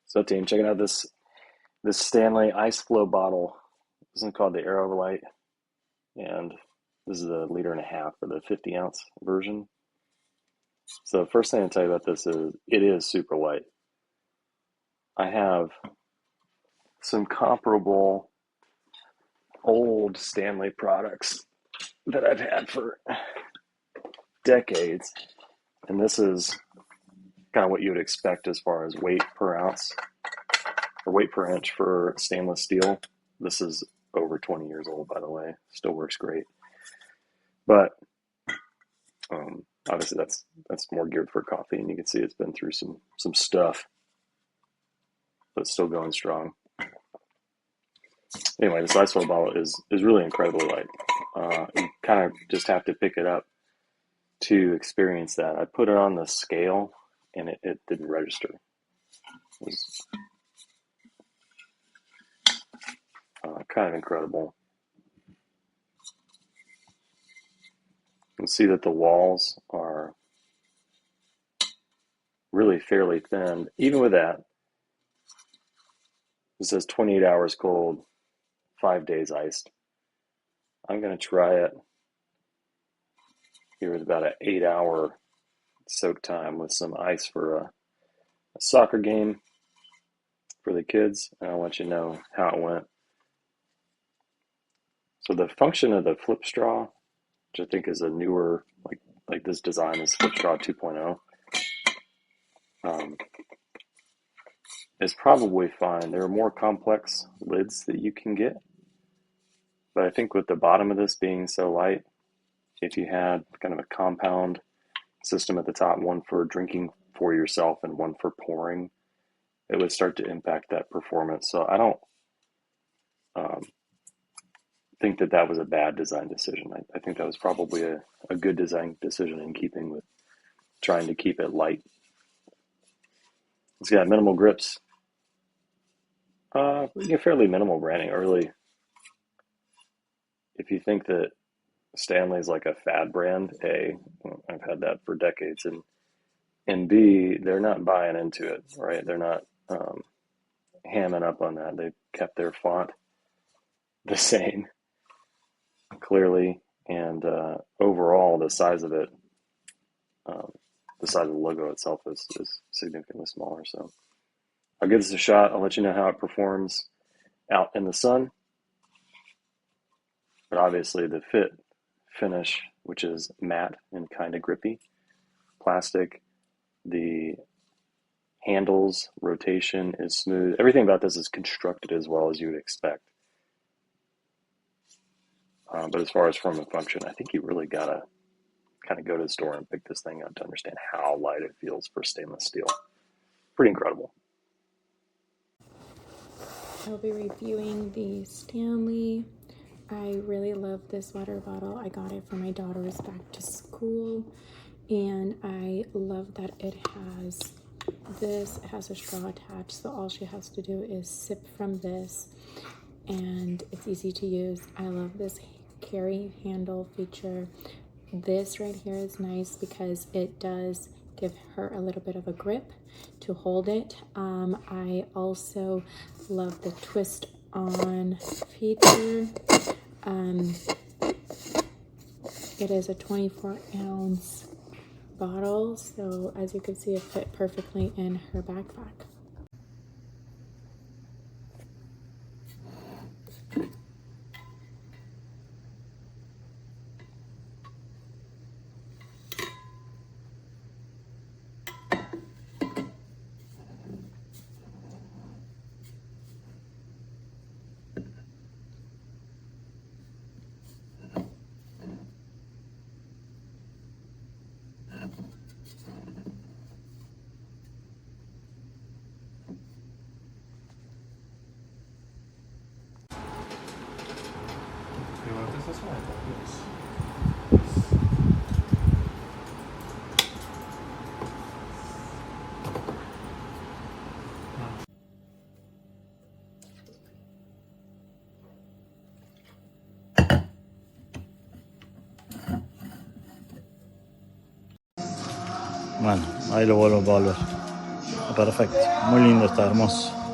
So team, checking out this Stanley IceFlow bottle. This is called the Light, and this is a 1.5 liter for the 50-ounce version. So the first thing I'll tell you about this is it is super light. I have some comparable old Stanley products that I've had for decades, and this is kind of what you would expect as far as weight per ounce or weight per inch for stainless steel. This is over 20 years old, by the way. Still works great, but obviously that's more geared for coffee, and you can see it's been through some stuff, but it's still going strong. Anyway, this IceFlow bottle is really incredibly light. You kind of just have to pick it up to experience that. I put it on the scale, and it didn't register. It was kind of incredible. You can see that the walls are really fairly thin. Even with that, it says 28 hours cold, 5 days iced. I'm going to try it here with about an 8-hour soak time with some ice for a soccer game for the kids, and I'll let you know how it went. So the function of the flip straw, which I think is a newer, like this design is flip straw 2.0, is probably fine. There are more complex lids that you can get, but I think with the bottom of this being so light, if you had kind of a compound system at the top, one for drinking for yourself and one for pouring, it would start to impact that performance. So I don't think that was a bad design decision. I think that was probably a good design decision in keeping with trying to keep it light. It's got minimal grips. Fairly minimal branding. Really, if you think that Stanley's like a fad brand, A, I've had that for decades, and B, they're not buying into it, right? They're not hamming up on that. They've kept their font the same, clearly, and overall, the size of it, the size of the logo itself is significantly smaller. So I'll give this a shot. I'll let you know how it performs out in the sun. But obviously the finish, which is matte and kind of grippy, plastic, the handles, rotation is smooth. Everything about this is constructed as well as you would expect. But as far as form and function, I think you really gotta kind of go to the store and pick this thing up to understand how light it feels for stainless steel. Pretty incredible. I'll be reviewing the Stanley. I really love this water bottle. I got it for my daughter's back to school, and I love that it has this. It has a straw attached, so all she has to do is sip from this, and it's easy to use. I love this carry handle feature. This right here is nice because it does give her a little bit of a grip to hold it. I also love the twist on feature. It is a 24-ounce bottle, so as you can see, it fit perfectly in her backpack. Man, ahí lo vuelvo a volver. Perfecto. Muy lindo, está hermoso.